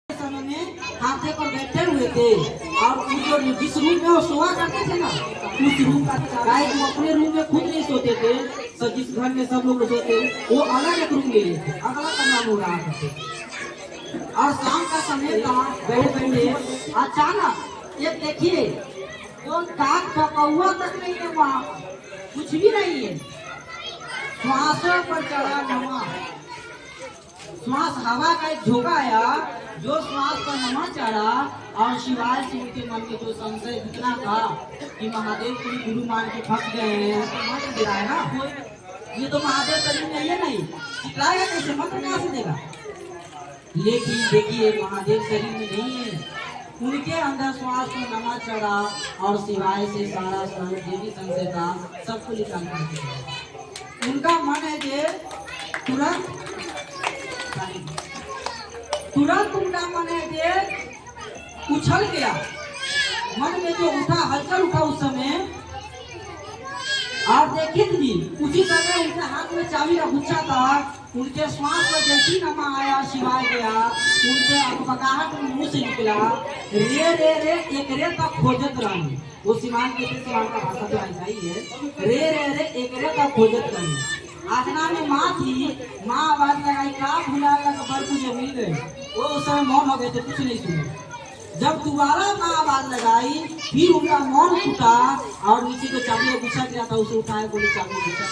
समय में हाथे पर बैठे हुए थे और जो जिस रूम में वो सोआ करते थे ना, उस रूम का गाय वो अपने रूम में खुद नहीं सोते थे। तो जिस घर में सब लोग सोते वो अलग एक रूम ले लेते, अगला कमरा में रहा करते। और शाम का समय था, बैठे बैठे अचानक ये देखिए वो काक का कौवा तक नहीं है, वहाँ कुछ भी नहीं है। श्वासों पर चढ़ा नमा, श्वास हवा का एक झोंका आया, जो श्वास पर नमा चढ़ा और शिवाय से उनके मन में जो संशय इतना था कि महादेव को गुरु मान के फंस गए हैं, तो मंत्र गिरा है ना, ये तो महादेव शरीर में है नहीं, चिल्लाएगा कैसे, मंत्र कहाँ से देगा। लेकिन देखिए महादेव शरीर में नहीं है, उनके अंदर श्वास में नमा चढ़ा और शिवाय से सारा देवी संशय था सबको निकाल कर उनका मन है कि तुरंत उनका मन है कि उछल गया, मन में जो उठा हलचल उठा उस समय। आप देखिए जी उसी समय उनके हाथ में चाबी का गुच्छा था, उनके श्वास पर जैसी नमा आया शिवाय गया, उनके अकबकाहट मुंह से निकला रे रे रे एक रे तक खोजत रानी। वो सीमान के सीमान का भाषा तो ऐसा ही है, रे रे रे एक रे तक खोजत रानी। आगना में माँ थी, माँ आवाज लगाई का भुला बर मुझे मिल गए, वो उस समय मौन हो गए थे, कुछ नहीं सुने। जब दोबारा माँ आवाज लगाई फिर उनका मौन टूटा और नीचे को चाबी गुच्छा गया था, उसे उठाए बोले चाबी गुच्छा।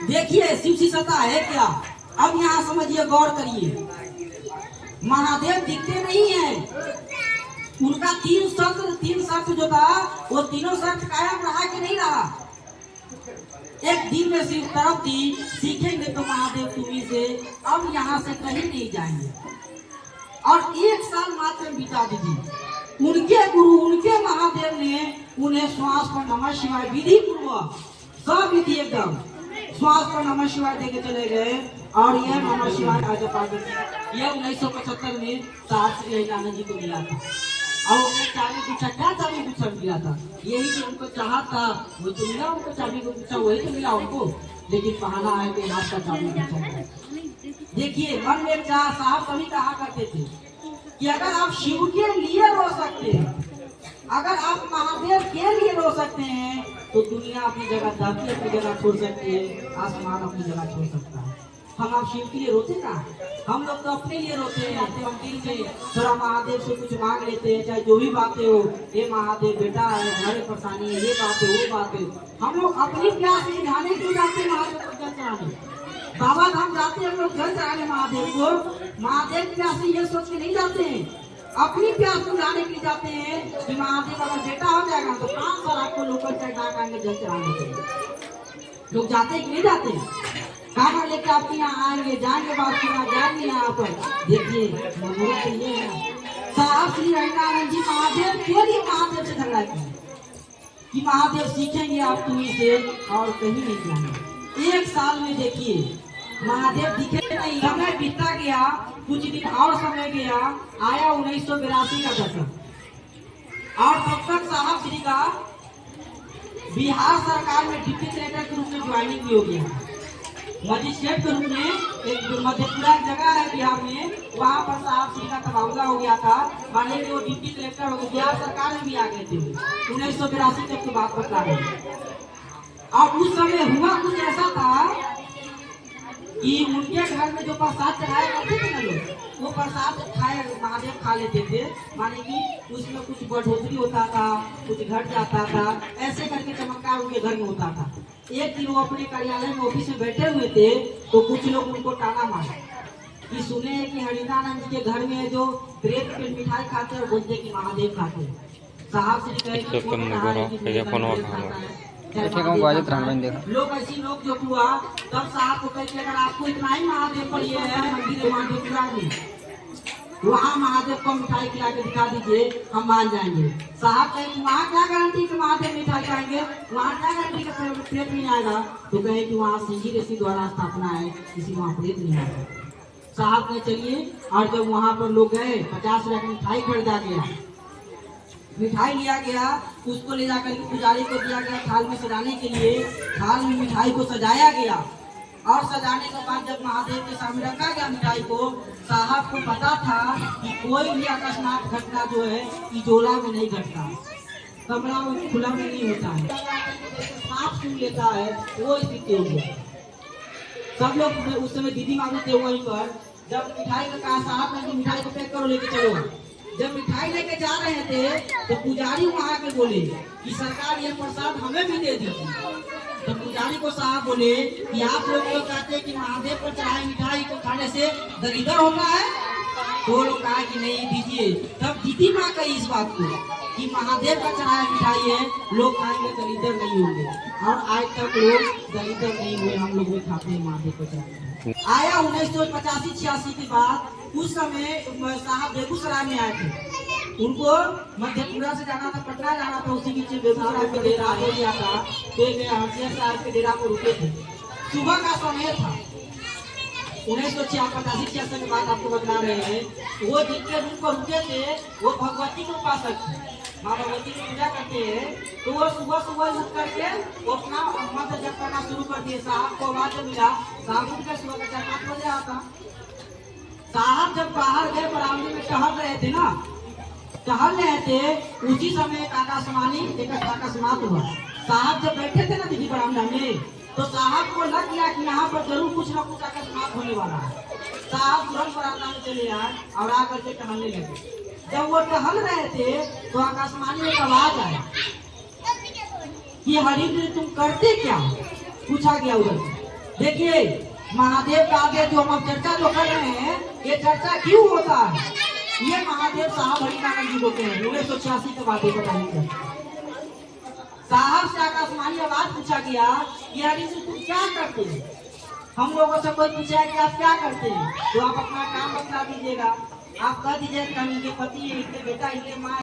देखिए शिव सी सत्ता है क्या। अब यहाँ समझिए, गौर करिए, महादेव दिखते नहीं है, उनका तीन शर्त जो था वो तीनों शर्त कायम रहा कि नहीं रहा। एक दिन में सिर्फ तरफ थी, सीखेंगे तो महादेव तुम्ही से, अब यहाँ से कहीं नहीं जाएंगे। और 1 साल मात्र बिता दीजिए, उनके गुरु उनके महादेव ने उन्हें श्वास पर नमः शिवाय विधि पूर्वक सब विधि एकदम श्वास पर नमः शिवाय देके चले गए। और यह नमः शिवाय आज यह 1975 में साहब श्री हरिनानंद जी को मिला था। और उन्हें चाबी पूछा, क्या चाबी पूछा मिला था, यही जो उनको चाहा था वो तो मिला, उनको चाबी को पूछा वही तो मिला उनको। लेकिन बहाना है कि हाथ का चाबी पूछा। देखिए मन में चाह साहब कभी कहा करते थे कि अगर आप शिव के लिए रो सकते हैं, अगर आप महादेव के लिए रो सकते हैं, तो दुनिया अपनी जगह, धरती अपनी जगह छोड़ सकती है, आसमान अपनी जगह छोड़ सकता है। हम आप शिव के लिए रोते ना, हम लोग तो अपने लिए रोते हैं, अपने मंदिर में थोड़ा महादेव से कुछ मांग लेते हैं, चाहे जो भी बातें हो, ये महादेव बेटा है, हमारे परेशानी है, ये बात है वो बात है। हम लोग अपनी प्यास निभाने क्यों जाते हैं महादेव को जल चढ़ाने। बाबा धाम जाते हैं हम लोग जल चढ़ाने महादेव को, महादेव की प्यास ये सोच के नहीं जाते हैं, अपनी प्यास बुझाने के लिए जाते हैं कि महादेव अगर बेटा हो जाएगा तो 5 साल आपको लोकल चढ़ा पाएंगे जल चढ़ाने के लिए। लोग जाते कि नहीं जाते, खाना लेके आपके यहाँ आएंगे, जाएंगे बात सुना जाएंगे यहाँ पर। देखिए मुहूर्त ये है, साहब श्री हरिनानंद जी महादेव के लिए महादेव से झगड़ा किया कि महादेव सीखेंगे आप तुम्हें से और कहीं नहीं जाएंगे। 1 साल में देखिए महादेव दिखे नहीं, समय बीतता गया, कुछ दिन और समय गया, आया 1982 का दशक और तब तक साहब श्री का बिहार सरकार में डिप्टी कलेक्टर के रूप में ज्वाइनिंग भी हो गया। मजिस्ट्रेट के रूप में एक मधेपुरा जगह है बिहार में, वहाँ पर साहब श्री का तबादला हो गया था, माने कि वो डिप्टी कलेक्टर हो गए, बिहार सरकार में भी आ गए थे 1982 तक की बात बता रहे। और उस समय हुआ कुछ ऐसा था कि उनके घर में जो प्रसाद चढ़ाए जाते थे ना लोग, वो प्रसाद खाए महादेव खा लेते थे, माने कि उसमें कुछ बढ़ोतरी होता था, कुछ घट जाता था, ऐसे करके चमत्कार उनके घर में होता था। एक दिन वो अपने कार्यालय में ऑफिस में बैठे हुए थे तो कुछ लोग उनको ताना मारे कि सुने कि हरिनानंद जी के घर में जो ब्रेड के मिठाई खाते हैं बोलते कि महादेव खाते हैं। साहब से लोग ऐसी लोग जो हुआ, तब साहब को कहते अगर आपको इतना ही महादेव पर ये है मंदिर महादेव में, वहाँ महादेव को मिठाई खिला के दिखा दीजिए, हम मान जाएंगे। साहब कहे वहाँ क्या गारंटी कि महादेव मिठाई खाएंगे, वहाँ क्या गारंटी का प्रेत नहीं आएगा, तो कहे कि वहाँ सिंह ऋषि द्वारा स्थापना है, किसी वहाँ प्रेत नहीं आएगा। साहब कहे चलिए, और जब वहाँ पर लोग गए 50 रुपये की मिठाई खरीदा गया, मिठाई लिया गया, उसको ले जाकर के पुजारी को दिया गया थाल में सजाने के लिए, थाल में मिठाई को सजाया गया और सजाने के बाद जब महादेव के सामने रखा गया मिठाई को, साहब को पता था कि कोई भी अकस्मात घटना जो है इजोला में नहीं घटता, कमरा में खुला में नहीं होता है, सांप सुन लेता है वो स्थिति हो गई। सब लोग उस समय दीदी मांगू थे वहीं पर, जब मिठाई का कहा साहब ने मिठाई को पैक करो लेके चलो। जब मिठाई लेके जा रहे थे तो पुजारी वहाँ के बोले कि सरकार ये प्रसाद हमें भी दे दीजिए। तो पुजारी को साहब बोले कि आप लोग तो कहते हैं कि महादेव पर चढ़ाए मिठाई को खाने से दरिद्र होता है, तो लोग कहा कि नहीं दीजिए। तब दीदी माँ कही इस बात को कि महादेव का चढ़ाया मिठाई है, लोग खाएंगे दरिद्र नहीं होंगे, और आज तक लोग दरिद्र नहीं हुए, हम लोग भी खाते हैं महादेव को चढ़ाया। आया 1985-86 के बाद, उस समय साहब बेगूसराय में आए थे, उनको मधेपुरा से जाना था, पटना जाना था, उसी बीच बेगूसराय के डेरा हो गया था, फिर हरसिया साहब के डेरा को रुके थे। सुबह का समय था 1985-86 के बाद, आपको बता रहे हैं। वो जिनके रूम पर रुके थे वो भगवती के उपासक थे, माँ भगवती की पूजा करते हैं। तो वो सुबह सुबह उठ करके वो अपना मंत्र जप करना शुरू कर दिए। साहब को आवाज मिला, साहब उठ कर सुबह का 4-5 बजे आता। साहब जब बाहर गए बरामदे में टहल रहे थे ना, टहल रहे थे, उसी समय एक आकाशवाणी एक अकस्मात हुआ। साहब जब बैठे थे ना दीदी बरामदा में, तो साहब को लग गया कि यहाँ पर जरूर कुछ न कुछ अकस्मात होने वाला है। साहब तुरंत बरामदा में चले आए और आकर के टहलने लगे। जब वो टहल रहे थे तो आकाशवाणी एक आवाज आया कि हरिंद्र तुम करते क्या, पूछा गया उधर से। देखिए महादेव का आगे जो हम चर्चा जो कर रहे हैं, ये चर्चा क्यों होता है, ये महादेव साहब हरिनारायण जी होते हैं। 1986 के बाद बताइए, साहब से आकाशवाणी आवाज पूछा गया कि हरिंद्र तुम क्या करते हैं। हम लोगों से कोई पूछा कि आप क्या करते हैं, तो आप अपना काम बता दीजिएगा। आप कह दीजिए कि हम इनके पति, इनके बेटा, इनके माँ